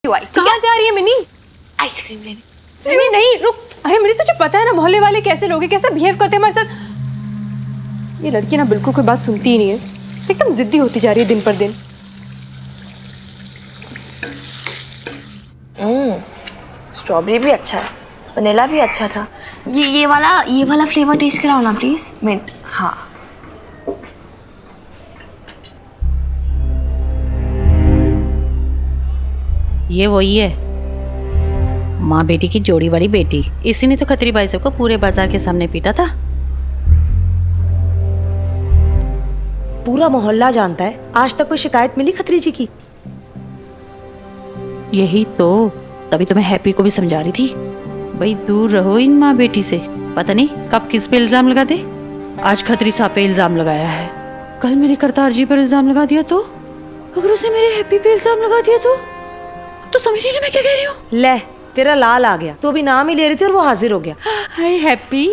कहाँ जा रही है मिनी? आइसक्रीम लेने। नहीं नहीं रुक। अरे मिनी तुझे पता है ना मोहल्ले वाले कैसे लोग हैं, कैसे बिहेव करते हैं हमारे साथ। ये लड़की ना बिल्कुल कोई बात सुनती ही नहीं है, एकदम जिद्दी होती जा रही है दिन पर दिन। स्ट्रॉबेरी भी अच्छा है, वनीला भी अच्छा था। ये वाला फ्लेवर टेस्ट कराओ ना प्लीज। मिंट। हाँ ये वही है, माँ बेटी की जोड़ी वाली बेटी। इसी ने तो खत्री भाई साहब को पूरे बाजार के सामने पीटा था। पूरा मोहल्ला जानता है। आज तक कोई शिकायत मिली खत्री जी की? यही तो, तभी तो मैं हैप्पी को भी समझा रही थी, भाई दूर रहो इन माँ बेटी से। पता नहीं कब किस पे इल्जाम लगा दे। आज खत्री साहब पे इल्जाम लगाया है, कल मेरे करतार जी पर इल्जाम लगा दिया तो, अगर उसे मेरे हैप्पी पे इल्जाम लगा दिया तो समझ रही ना मैं क्या कह रही हूँ। ले तेरा लाल आ गया, तू अभी नाम ही ले रही थी और वो हाजिर हो गया। हाय हैप्पी,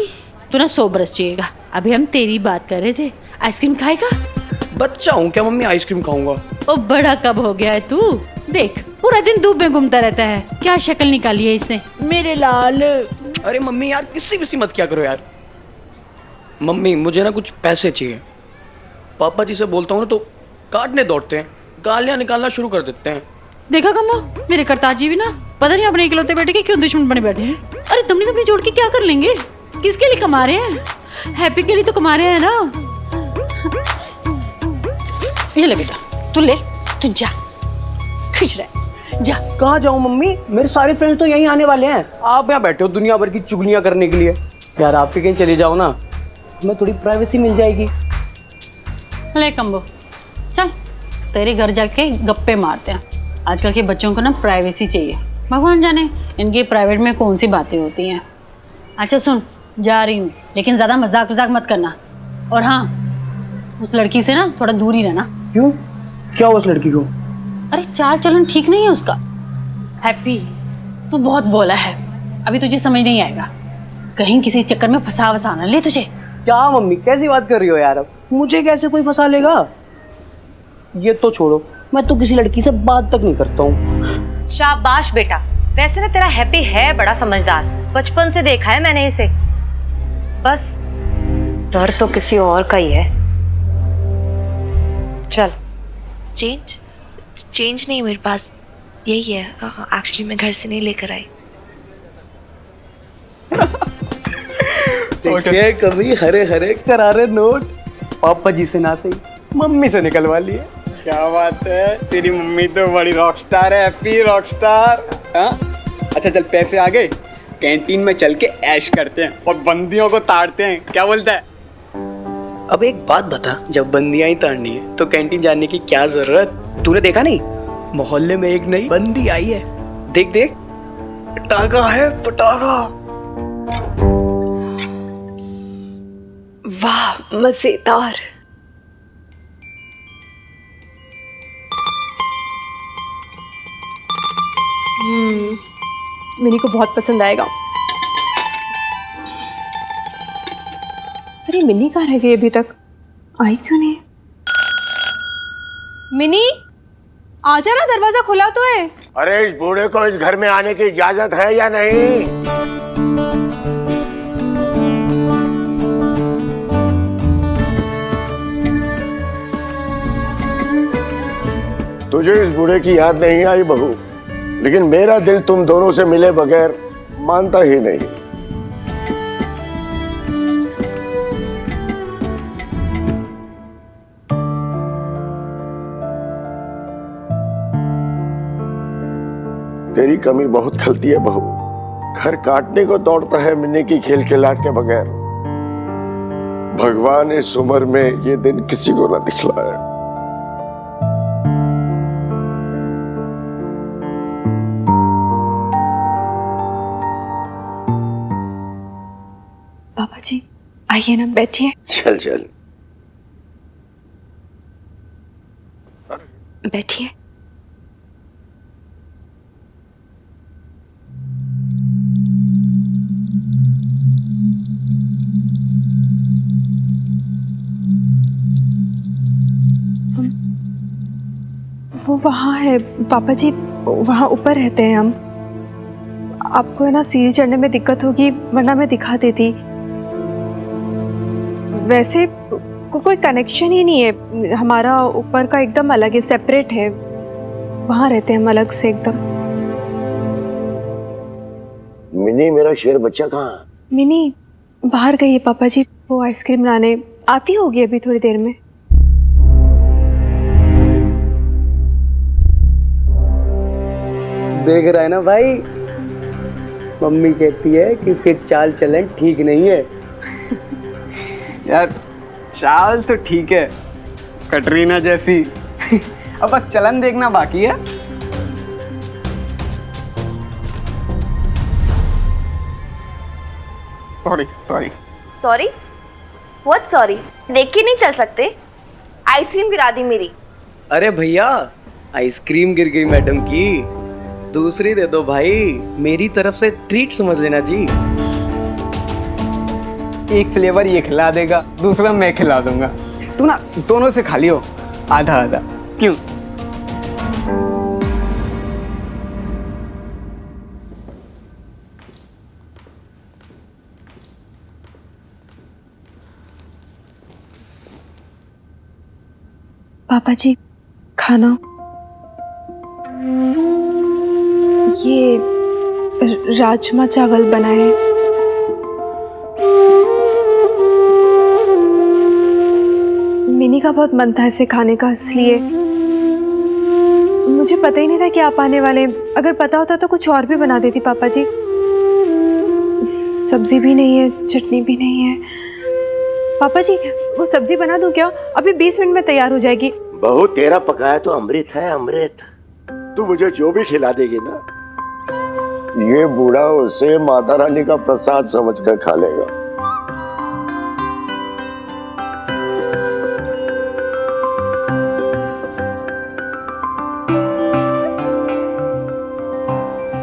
तू ना 100 बरस जिएगा। अभी हम तेरी बात कर रहे थे, आइसक्रीम खाएगा? बच्चा हूँ क्या मम्मी, आइसक्रीम खाऊंगा। ओ बड़ा कब हो गया है तू, देख पूरा दिन धूप में घूमता रहता है। क्या शक्ल निकाली है इसने मेरे लाल। अरे मम्मी यार किसी किसी मत क्या करो यार। मम्मी मुझे ना कुछ पैसे चाहिए। पापा जी से बोलता हूँ ना तो काटने दौड़ते हैं, गालियाँ निकालना शुरू कर देते हैं। देखा कम्मा, मेरे करतार जी भी ना पता नहीं अपने इकलौते बेटे के क्यों दुश्मन बने बैठे हैं। अरे तुमने जोड़ के क्या कर लेंगे? किसके लिए कमा रहे हैं? हैप्पी के लिए तो कमा रहे हैं ना। ये ले बेटा, तू ले, तू जा, खुश रह, जा। कहाँ जाऊँ मम्मी, मेरे सारे फ्रेंड्स तो यहीं आने वाले हैं। आप यहाँ बैठे हो दुनिया भर की चुगलियाँ करने के लिए। यार आप भी कहीं चले जाओ ना, हमें थोड़ी प्राइवेसी मिल जाएगी। ले कम्बो, चल तेरे घर जाके गप्पे मारते हैं। आजकल के बच्चों को ना प्राइवेसी चाहिए, भगवान जाने इनकी प्राइवेट में कौन सी बातें होती हैं। अच्छा सुन, जा रही हूँ लेकिन ज़्यादा मजाक मत करना। और हाँ, उस लड़की से ना थोड़ा दूर ही रहना। क्यों, क्या हुआ उस लड़की को? अरे चाल चलन ठीक नहीं है उसका। हैप्पी तू बहुत बोला है, अभी तुझे समझ नहीं आएगा। कहीं किसी चक्कर में फंसा ना ले तुझे। क्या मम्मी कैसी बात कर रही हो यार, अब मुझे कैसे कोई फंसा लेगा? ये तो छोड़ो, मैं तो किसी लड़की से बात तक नहीं करता हूँ। शाबाश बेटा, वैसे ना तेरा हैप्पी है बड़ा समझदार, बचपन से देखा है मैंने इसे। बस डर तो किसी और का ही है। चल। चेंज नहीं मेरे पास, यही है। एक्चुअली मैं घर से नहीं लेकर आई। देखिए कभी हरे हरे करारे नोट पापा जी से ना सही मम्मी से निकलवा लिए। क्या बात है, तेरी मम्मी तो बड़ी रॉकस्टार है, हैप्पी रॉकस्टार। हाँ अच्छा चल, पैसे आ गए, कैंटीन में चल के ऐश करते हैं और बंदियों को ताड़ते हैं, क्या बोलता है? अब एक बात बता, जब बंदियां ही ताड़नी है तो कैंटीन जाने की क्या जरूरत? तूने देखा नहीं, मोहल्ले में एक नई बंदी आई है, देख देख, पटाखा है पटाखा। वाह मजेदार। मिनी को बहुत पसंद आएगा। अरे मिनी कहाँ रह गई अभी तक, आई क्यों नहीं? मिनी आजा ना, दरवाजा खुला तो है। अरे इस बूढ़े को इस घर में आने की इजाजत है या नहीं? तुझे इस बूढ़े की याद नहीं आई बहू, लेकिन मेरा दिल तुम दोनों से मिले बगैर मानता ही नहीं। तेरी कमी बहुत खलती है बहू, घर काटने को दौड़ता है मिन्नी की खेल खिलाट के बगैर। भगवान इस उम्र में ये दिन किसी को ना दिखलाए। पापा जी आइए ना, बैठिए। चल चल बैठिए। वो वहाँ है पापा जी, वहाँ ऊपर रहते हैं हम। आपको है ना सीढ़ी चढ़ने में दिक्कत होगी, वरना मैं दिखा देती। वैसे कोई कनेक्शन ही नहीं है, हमारा ऊपर का एकदम अलग है, सेपरेट है। वहाँ रहते हैं हम अलग से एकदम। मिनी मेरा शेर बच्चा कहाँ? मिनी बाहर गई है पापा जी, वो आइसक्रीम लाने आती होगी अभी थोड़ी देर में। देख रहा है ना भाई, मम्मी कहती है कि इसके चाल चलन ठीक नहीं है। यार चाल तो ठीक है, कटरीना जैसी। अब बस चलन देखना बाकी है। Sorry sorry sorry? What sorry? देख के नहीं चल सकते? आइसक्रीम गिरा दी मेरी। अरे भैया, आइसक्रीम गिर गई मैडम की, दूसरी दे दो भाई, मेरी तरफ से ट्रीट समझ लेना जी। एक फ्लेवर ये खिला देगा, दूसरा मैं खिला दूंगा। तू ना दोनों से खा लियो, आधा आधा। क्यों? पापा जी खाना, ये राजमा चावल बनाए। मिनी का बहुत मन था इसे खाने का, इसलिए मुझे पता ही नहीं था कि आप आने वाले। अगर पता होता तो कुछ और भी बना देती पापा जी। सब्जी भी नहीं है, चटनी भी नहीं है। पापा जी वो सब्जी बना दूं क्या? अभी 20 मिनट में तैयार हो जाएगी। बहू तेरा पकाया तो अमृत है, अमृत। तू मुझे जो भी खिला देगी ना, ये बूढ़ा उसे माता रानी का प्रसाद समझकर खा लेगा।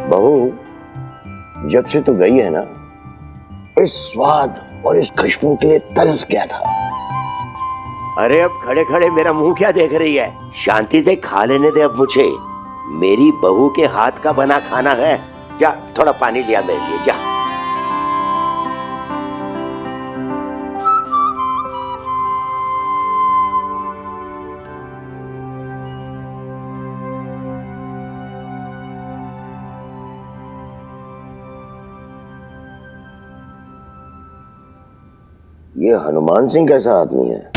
बहू, जब से तू गई है ना, इस स्वाद और इस खुशबू के लिए तरस गया था। अरे अब खड़े खड़े मेरा मुंह क्या देख रही है? शांति से खा लेने दे अब मुझे। मेरी बहू के हाथ का बना खाना है। जा थोड़ा पानी लिया मेरे लिए, जा। ये हनुमान सिंह कैसा आदमी है?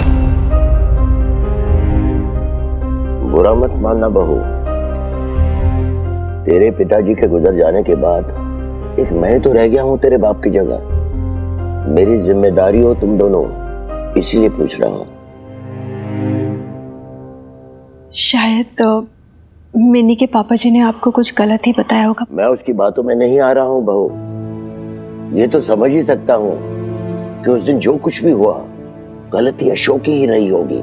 बुरा मत मानना बहू, तेरे पिताजी के गुजर जाने के बाद एक मैं तो रह गया हूं तेरे बाप की जगह। मेरी जिम्मेदारी हो तुम दोनों, इसीलिए पूछ रहा हूं। शायद तो मिनी के पापा जी ने आपको कुछ गलत ही बताया होगा। मैं उसकी बातों में नहीं आ रहा हूं बहू, ये तो समझ ही सकता हूं कि उस दिन जो कुछ भी हुआ गलती अशोक की ही रही होगी।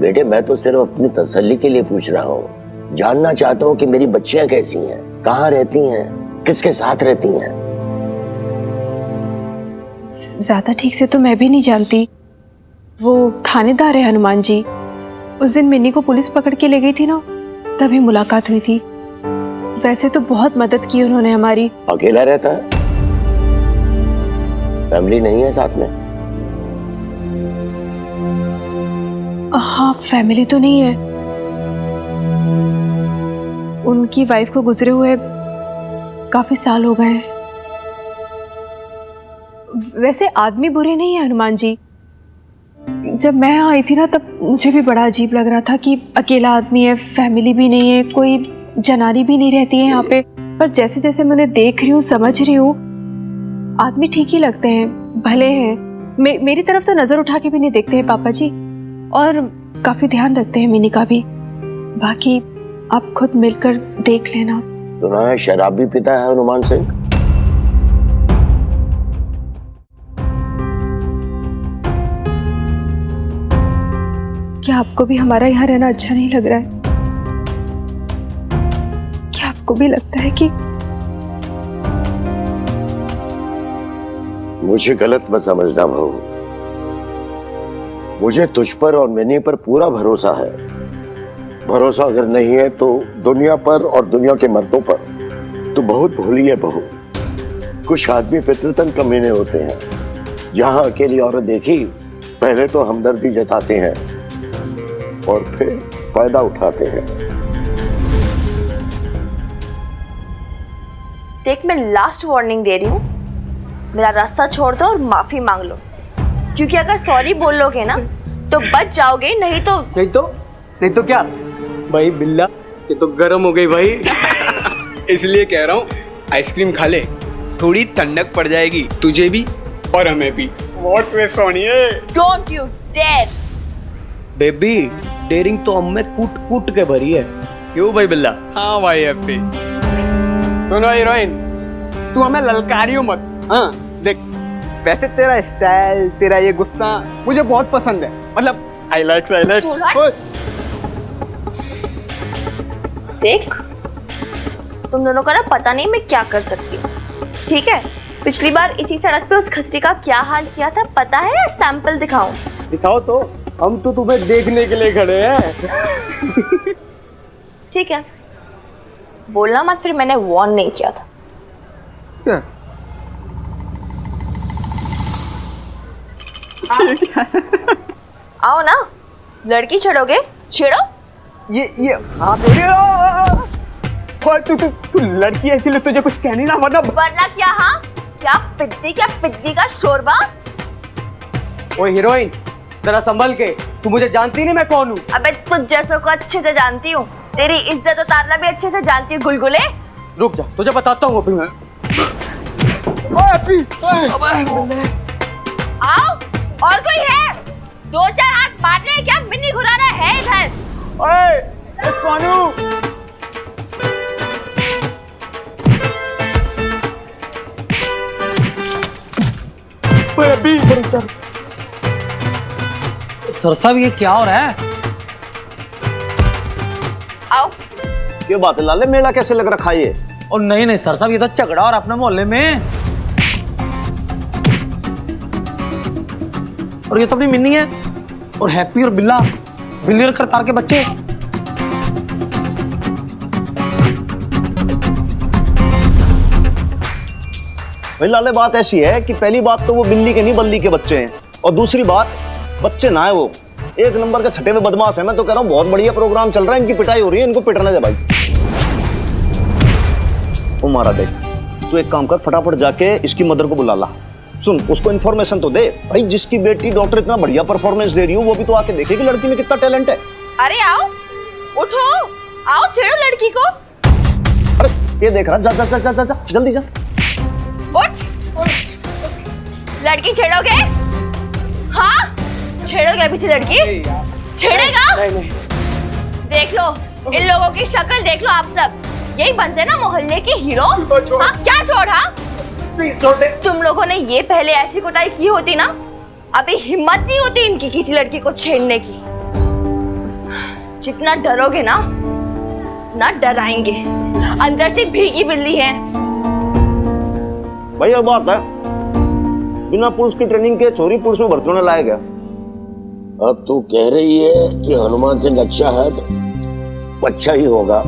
बेटे मैं तो सिर्फ अपनी तसल्ली के लिए पूछ रहा हूँ, जानना चाहता हूँ कि मेरी बच्चियां कैसी हैं, कहाँ रहती हैं, किसके साथ रहती हैं। ज्यादा ठीक से तो मैं भी नहीं जानती। वो थानेदार है हनुमान जी। उस दिन मिनी को पुलिस पकड़ के ले गई थी ना, तभी मुलाकात हुई थी। वैसे तो बहुत मदद की उन्होंने हमारी। अकेला रहता है? फैमिली नहीं है साथ में? हाँ फैमिली तो नहीं है, उनकी वाइफ को गुजरे हुए काफी साल हो गए हैं। वैसे आदमी बुरे नहीं है हनुमान जी। जब मैं यहाँ आई थी ना, तब मुझे भी बड़ा अजीब लग रहा था कि अकेला आदमी है, फैमिली भी नहीं है, कोई जनानी भी नहीं रहती है यहाँ पे। पर जैसे जैसे मैं उन्हें देख रही हूँ, समझ रही हूँ, आदमी ठीक ही लगते हैं, भले हैं। मेरी तरफ तो नजर उठा के भी नहीं देखते हैं पापा जी, और काफी ध्यान रखते हैं मिनी का भी। बाकी आप खुद मिलकर देख लेना। सुना है शराब भी पीता है हनुमान सिंह? क्या आपको भी हमारा यहाँ रहना अच्छा नहीं लग रहा है? क्या आपको भी लगता है कि मुझे गलत मत समझना बहू, मुझे तुझ पर और मिनी पर पूरा भरोसा है। भरोसा अगर नहीं है तो दुनिया पर और दुनिया के मर्दों पर तो बहुत भोली है बहू। कुछ आदमी फितरतन कमीने होते हैं। जहां अकेली औरत देखी पहले तो हमदर्दी जताते हैं और फिर फायदा उठाते हैं। देख, मैं लास्ट वार्निंग दे रही हूँ, मेरा रास्ता छोड़ दो और माफी मांग लो, क्योंकि अगर सॉरी बोल लोगे ना तो बच जाओगे, नहीं तो क्या भाई बिल्ला, ये तो गर्म हो गई भाई। इसलिए कह रहा हूँ आइसक्रीम खा ले, थोड़ी ठंडक पड़ जाएगी तुझे भी और हमें भी। व्हाट वे सोनिए, don't you dare. Baby daring तो हम में कूट कूट के भरी है। क्यों भाई बिल्ला? हाँ भाई हैप्पी। सुनो हीरोइन, तू हमें ललकारियो मत। हाँ देख, वैसे तेरा स्टाइल, तेरा ये गुस्सा मुझे बहुत पसंद है। मतलब आई लाइक। देख, तुम दोनों का ना पता नहीं मैं क्या कर सकती हूँ, ठीक है? पिछली बार इसी सड़क पे उस खतरी का क्या हाल किया था पता है, या सैंपल दिखाऊं? दिखाओ तो, हम तो तुम्हें देखने के लिए खड़े हैं। ठीक है, बोलना मत फिर मैंने वार्न नहीं किया था। क्या? आओ ना, लड़की छेड़ोगे? छेड़ो। ये हाँ तू लड़की है इसलिए तुझे कुछ कहनी ना, मतलब वरना क्या? हाँ क्या पिद्दी का शोरबा। ओए हीरोइन, जरा संभल के, तू मुझे जानती नहीं मैं कौन हूँ। अबे तुझ जैसों को अच्छे से जानती हूँ, तेरी इज्जत उतारना भी अच्छे से जानती हूँ गुलगुले। रुक जा, तुझे बताता हूँ अभी मैं। आओ, और कोई है? 2-4 हाथ मारने हैं क्या? मिन्नी घुराना है इधर। ओए सोनू, सर साहब ये क्या हो रहा है? आओ। ये बात है लाले, मेला कैसे लग रखा है ये? और नहीं सर साहब, ये तो झगड़ा हो रहा है अपने मोहल्ले में। और ये तो अपनी मिन्नी है और हैप्पी और बिल्ला, बिल्ली और करतार के बच्चे। भाई लाले बात ऐसी है कि पहली बात तो वो बिल्ली के नहीं बल्ली के बच्चे हैं, और दूसरी बात बच्चे ना है, वो एक नंबर के छठे में बदमाश है। मैं तो कह रहा हूँ बहुत बढ़िया प्रोग्राम चल रहा है, इनकी पिटाई हो रही है, इनको पिटने दे भाई। ओ मारा देख, तू एक काम कर, फटाफट जाके इसकी मदर को बुला ला। सुन, उसको इन्फॉर्मेशन तो दे भाई, जिसकी बेटी डॉक्टर इतना बढ़िया परफॉर्मेंस दे रही हो वो भी तो आके देखे कि लड़की में कितना टैलेंट है। अरे आओ, उठो, आओ छेड़ो लड़की को। अरे ये देख रहा, जा जा जा जा जा जल्दी जा। उठ, लड़की छेड़ोगे? हाँ छेड़ोगे अभी से लड़की? छेड़ेगा? नहीं। देख लो इन लोगों की शक्ल, देख लो आप सब, यही बनते ना मोहल्ले के हीरो। हाँ क्या छोड़ा? तुम लोगों ने ये पहले ऐसी कुटाई की होती ना, अभी हिम्मत नहीं होती इनकी किसी लड़की को छेड़ने की। जितना डरोगे ना डराएंगे, अंदर से भीगी बिल्ली है। भाई अब बात है, बिना पुलिस की ट्रेनिंग के चोरी पुलिस में भर्ती होने लाया गया। अब तू कह रही है कि हनुमान सिंह अच्छा है तो अच्छा ही होगा,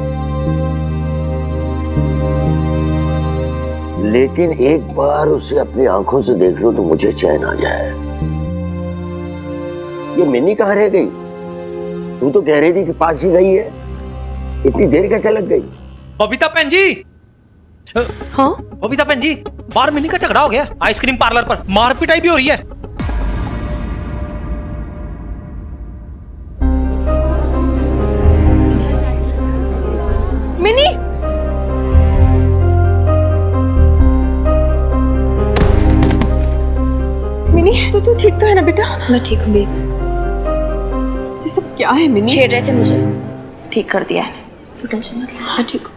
लेकिन एक बार उसे अपनी आंखों से देख लो तो मुझे चैन आ जाए। ये मिनी कहाँ रह गई? तू तो कह रही थी कि पास ही गई है, इतनी देर कैसे लग गई? बबीता बहन जी, हाँ बबीता बहन जी, बाहर मिनी का झगड़ा हो गया आइसक्रीम पार्लर पर, मारपिटाई भी हो रही है। मिनी, मिनी तू ठीक तो है ना बेटा? मैं ठीक हूँ बेबी। ये सब क्या है मिनी? छेड़ रहे थे मुझे, ठीक कर दिया है, तू टेंशन मत ले, मैं ठीक हूँ।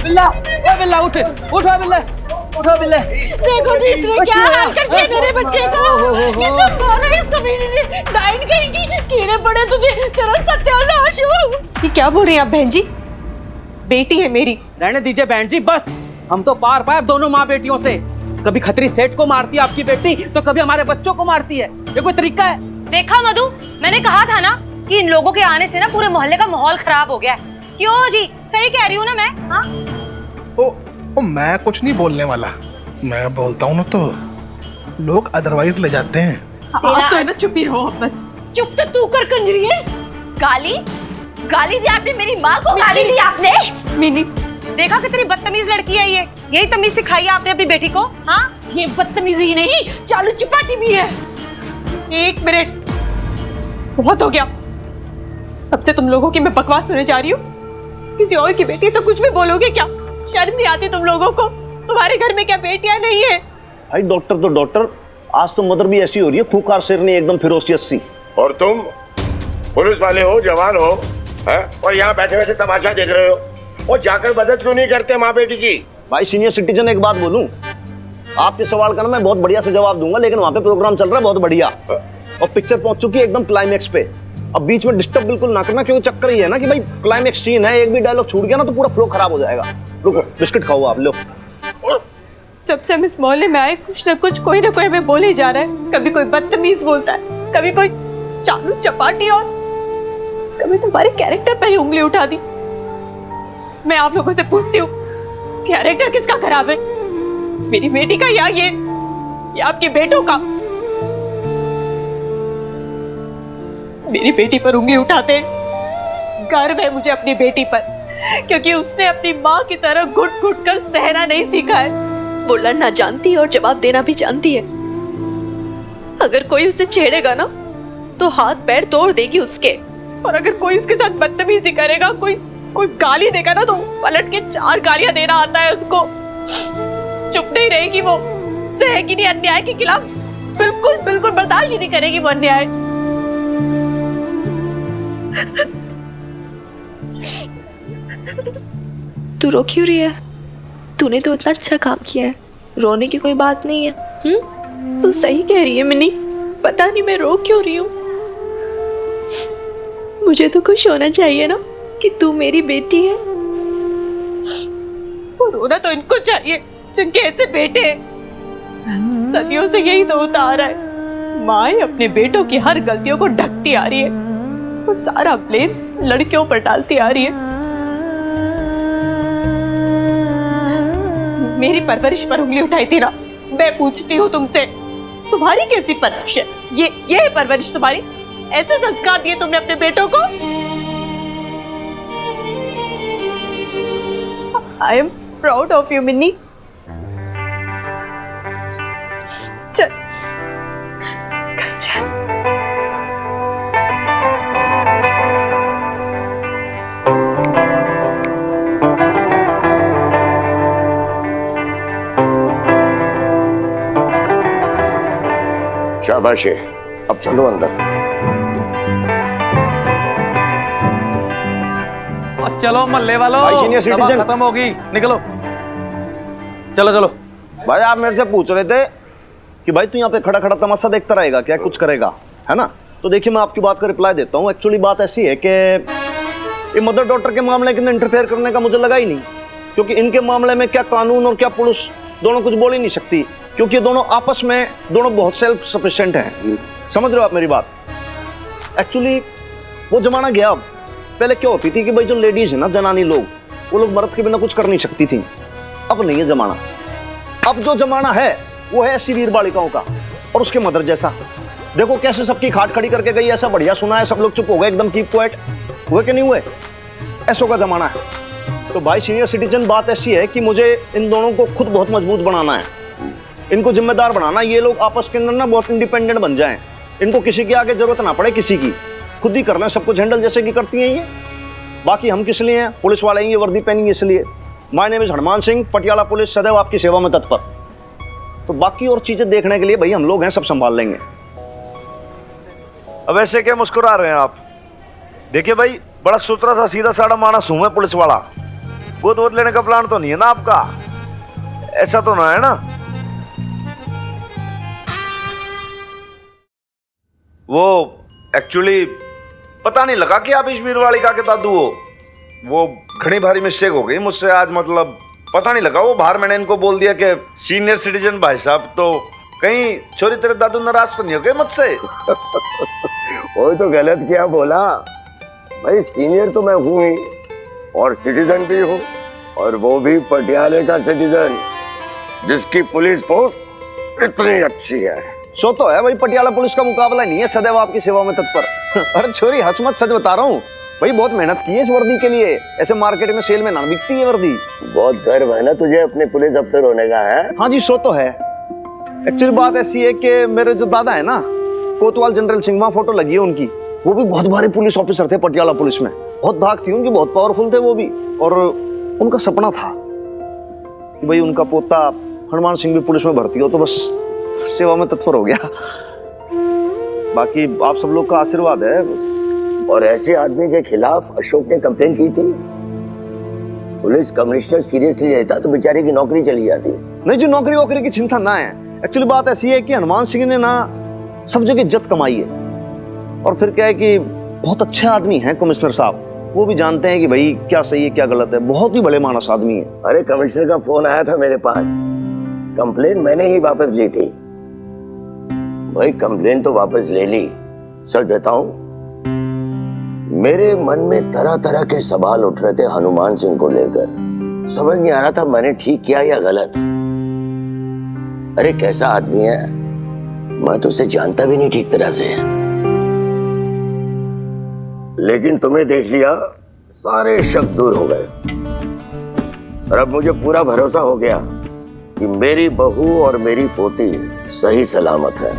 बिल्ला, ए बिल्ला उठ, उठो बिल्ला, उठो बिल्ला। देखो जी इसने क्या हाल कर दिया मेरे बच्चे का। कितना मारा इस कमीने ने, डाइन कहेगी, कीड़े पड़े तुझे, तेरा सत्यानाश हो। ये क्या बोल रही हैं आप बहन जी? बेटी है मेरी। रहने दीजिए बहन जी, बस हम तो पार पाए दोनों माँ बेटियों से। कभी खतरी सेठ को मारती है आपकी बेटी, तो कभी हमारे बच्चों को मारती है। ये कोई तरीका है? देखा मधु, मैंने कहा था ना कि इन लोगों के आने से ना पूरे मोहल्ले का माहौल खराब हो गया है। क्यों जी, सही कह रही हूँ ना मैं? हाँ ओ मैं कुछ नहीं बोलने वाला, मैं बोलता हूँ ना तो लोग अदरवाइज ले जाते हैं। आप तो है ना, चुप ही रहो बस। चुप तो तू कर कंजरी है। गाली गाली दी आपने मेरी माँ को, गाली दी आपने। मिनी, देखा कितनी बदतमीज लड़की है ये। यही तमीज सिखाई है आपने अपनी बेटी को? हाँ, ये बदतमीजी नहीं, चालू चिपाटी भी है। 1 मिनट, बहुत हो गया। अब से तुम लोगों की मैं बकवास सुनने जा रही हूँ। किसी और की बेटी है तो कुछ भी बोलोगे क्या? शर्म नहीं आती तुम लोगों को? तुम्हारे घर में क्या बेटियां नहीं है? भाई डॉक्टर तो डॉक्टर, आज तो मदर भी ऐसी हो रही है, खूंखार शेरनी एकदम फिरोसियत सी। और तुम पुलिस वाले हो, जवान हो, हैं? और यहाँ बैठे बैठे तमाशा देख रहे हो, और जाकर मदद क्यों नहीं करते माँ बेटी की? भाई सीनियर सिटीजन, एक बात बोलूं, आपके सवाल का ना मैं बहुत बढ़िया से जवाब दूंगा, लेकिन वहां पे प्रोग्राम चल रहा है बहुत बढ़िया और पिक्चर पहुंच चुकी है एकदम क्लाइमेक्स पे। अब बीच में डिस्टर्ब बिल्कुल ना करना, क्योंकि चक्कर ही है ना कि भाई क्लाइमेक्स सीन है, एक भी डायलॉग छूट गया ना तो पूरा फ्लो खराब हो जाएगा। रुको, बिस्किट खाओ आप लोग। जब से हम इस मोहल्ले में आए, कुछ ना कुछ कोई ना कोई हमें बोले ही जा रहा है। कभी कोई बदतमीज बोलता है, कभी कोई चालू चपाटी, और कभी तो हमारे कैरेक्टर पर ही उंगली उठा दी। मैं आप लोगों से पूछती हूँ, कैरेक्टर किसका खराब है? मेरी बेटी का या ये आपके बेटों का? मेरी बेटी पर उंगली उठाते हैं। गर्व है मुझे अपनी बेटी पर, क्योंकि उसने अपनी माँ की तरह घुट घुट कर सहना नहीं सीखा है। वो लड़ना जानती है और जवाब देना भी जानती है। अगर कोई उसे छेड़ेगा ना तो हाथ पैर तोड़ देगी उसके, और अगर कोई उसके साथ बदतमीजी करेगा, कोई गाली देगा ना तो पलट के 4 गालियां देना आता है उसको। चुप नहीं रहेगी वो, सहेगी नहीं अन्याय के खिलाफ, बिल्कुल बिल्कुल बर्दाश्त ही नहीं करेगी वो अन्याय। तू रो क्यों रही है? तूने तो इतना अच्छा काम किया है, रोने की कोई बात नहीं है। तू सही कह रही है मिनी, पता नहीं मैं रो क्यों रही हूँ। मुझे तो खुश होना चाहिए ना कि तू मेरी बेटी है, और रोना तो इनको चाहिए जिनके ऐसे बेटे हैं। सदियों से यही तो होता आ रहा है, माँ अपने बेटों की हर गलतियों को ढकती आ रही है, वो सारा ब्लेम लड़कियों पर डालती आ रही है। मेरी परवरिश पर उंगली उठाई थी ना, मैं पूछती हूँ तुमसे, तुम्हारी कैसी परवरिश है? ये है परवरिश तुम्हारी? ऐसे संस्कार दिए तुमने अपने बेटों को? I am proud of you Minni. चल घर चल। शाबाश है, अब चलो अंदर। चलो मोहल्ले वालों, भाई सीनियर सिटीजन, खत्म होगी, निकलो। चलो चलो। भाई आप मेरे से पूछ रहे थे कि भाई तू यहाँ पे खड़ा खड़ा तमाशा देखता रहेगा क्या, कुछ करेगा, है ना? तो देखिए मैं आपकी बात का रिप्लाई देता हूँ। एक्चुअली बात ऐसी है कि ये मदर डॉटर के मामले के अंदर इंटरफेयर करने का मुझे लगा ही नहीं, क्योंकि इनके मामले में क्या कानून और क्या पुलिस दोनों कुछ बोल ही नहीं सकती, क्योंकि ये दोनों आपस में दोनों बहुत सेल्फ सफिशिएंट हैं। समझ रहे हो आप मेरी बात? एक्चुअली वो जमाना गया। अब पहले क्या होती थी कि भाई जो लेडीज है ना, जनानी लोग, वो लोग मर्द के बिना कुछ कर नहीं सकती थी। अब नहीं है जमाना। अब जो जमाना है वो है ऐसी वीर बालिकाओं का और उसके मदर जैसा। देखो कैसे सबकी खाट खड़ी करके गई, ऐसा बढ़िया सुना है, सब लोग चुप हो गए एकदम, कीप क्वाइट। हुए कि नहीं हुए? ऐसो का जमाना है। तो भाई सीनियर सिटीजन, बात ऐसी है कि मुझे इन दोनों को खुद बहुत मजबूत बनाना है, इनको जिम्मेदार बनाना। ये लोग आपस के अंदर ना बहुत इंडिपेंडेंट बन जाएं, इनको किसी की आगे जरूरत ना पड़े, किसी की, खुद ही करना सब कुछ हैंडल जैसे कि करती हैं ये। बाकी हम किस लिए हैं? पुलिस वाले हैं, ये वर्दी पहनेंगे इसलिए। My name is Hanuman Singh, Patiala police, सदैव आपकी सेवा में तत्पर। तो बाकी और चीजें देखने के लिए भाई हम लोग हैं, सब संभाल लेंगे। अब ऐसे क्या मुस्कुरा रहे हैं आप? देखिए भाई, बड़ा सुथरा सा सीधा साधा मानस हूं मैं, पुलिस वाला। गोद लेने का प्लान तो नहीं है ना आपका? ऐसा तो ना है ना? वो एक्चुअली पता नहीं लगा कि आप इस वीरवालिका के दादू हो। वो घनी भारी मिस्टेक हो गई मुझसे आज, मतलब पता नहीं लगा। वो बाहर मैंने इनको बोल दिया कि सीनियर सिटीजन भाई साहब, तो कहीं छोरी तेरे दादू नाराज तो नहीं हो गए मुझसे? वो तो गलत क्या बोला भाई, सीनियर तो मैं हूं ही और सिटीजन भी हूं, और वो भी पटियाले का सिटीजन जिसकी पुलिस फोर्स इतनी अच्छी है। सो तो है भाई, पटियाला पुलिस का मुकाबला नहीं है, सदैव आपकी सेवा में तत्पर। अरे छोरी हंस मत, सच बता रहा हूँ भाई, बहुत मेहनत की है इस वर्दी के लिए, ऐसे मार्केट में सेल में ना बिकती है वर्दी। बहुत गर्व है ना तुझे अपने पुलिस अफसर होने का, है? हाँ जी, सो तो है। एक्चुअली बात ऐसी है कि मेरे जो दादा है ना, कोतवाल जनरल सिंह, वहाँ फोटो लगी है उनकी, वो भी बहुत बड़े पुलिस ऑफिसर थे पटियाला पुलिस में, बहुत धाक थी उनकी, बहुत पावरफुल थे वो भी। और उनका सपना था कि भाई उनका पोता हनुमान सिंह भी पुलिस में भर्ती हो, तो बस सेवा में तत्पर हो गया। बाकी आप सब लोग का आशीर्वाद है। और ऐसे आदमी के खिलाफ अशोक ने कंप्लेंट की थी, पुलिस कमिश्नर सीरियसली लेता तो बेचारे की नौकरी चली जाती। नहीं, जो नौकरी वोकरी की चिंता ना है, एक्चुअली बात ऐसी है कि हनुमान सिंह ने ना सब जगह इज्जत कमाई है, और फिर क्या है कि बहुत अच्छे आदमी हैं कमिश्नर साहब, वो भी जानते हैं कि भाई क्या सही है क्या गलत है, बहुत ही बड़े मानस आदमी है। अरे कमिश्नर का फोन आया था मेरे पास, कंप्लेन मैंने ही वापस ली थी। भाई कंप्लेन तो वापस ले ली, सच बताऊं मेरे मन में तरह तरह के सवाल उठ रहे थे हनुमान सिंह को लेकर, समझ नहीं आ रहा था मैंने ठीक किया या गलत। अरे कैसा आदमी है, मैं तो उसे जानता भी नहीं ठीक तरह से, लेकिन तुम्हें देख लिया सारे शक दूर हो गए, और अब मुझे पूरा भरोसा हो गया कि मेरी बहू और मेरी पोती सही सलामत है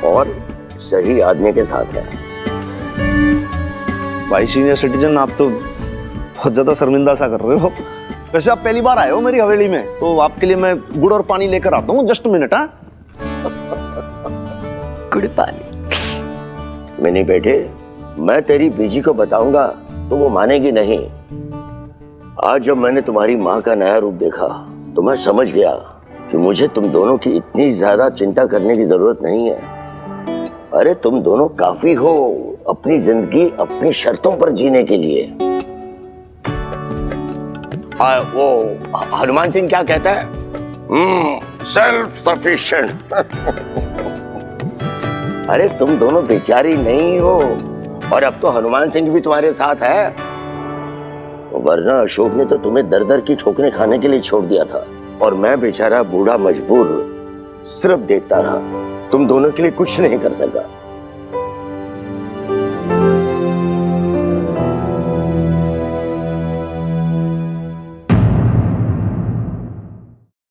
और सही आदमी के साथ है। भाई सीनियर सिटीजन, आप तो बहुत ज्यादा शर्मिंदा सा कर रहे हो। वैसे आप पहली बार आए हो मेरी हवेली में, तो आपके लिए मैं गुड़ और पानी लेकर आता हूँ, जस्ट मिनट। हाँ, गुड़ पानी? मैंने बेटे, मैं तेरी बीजी को बताऊंगा तो वो मानेगी नहीं। आज जब मैंने तुम्हारी माँ का नया रूप देखा तो मैं समझ गया कि मुझे तुम दोनों की इतनी ज्यादा चिंता करने की जरूरत नहीं है। अरे तुम दोनों काफी हो अपनी जिंदगी अपनी शर्तों पर जीने के लिए। वो हनुमान सिंह क्या कहता है, सेल्फ सफिशिएंट। अरे तुम दोनों बेचारी नहीं हो, और अब तो हनुमान सिंह भी तुम्हारे साथ है, वरना अशोक ने तो तुम्हें दर दर की ठोकरें खाने के लिए छोड़ दिया था, और मैं बेचारा बूढ़ा मजबूर सिर्फ देखता रहा, तुम दोनों के लिए कुछ नहीं कर सका।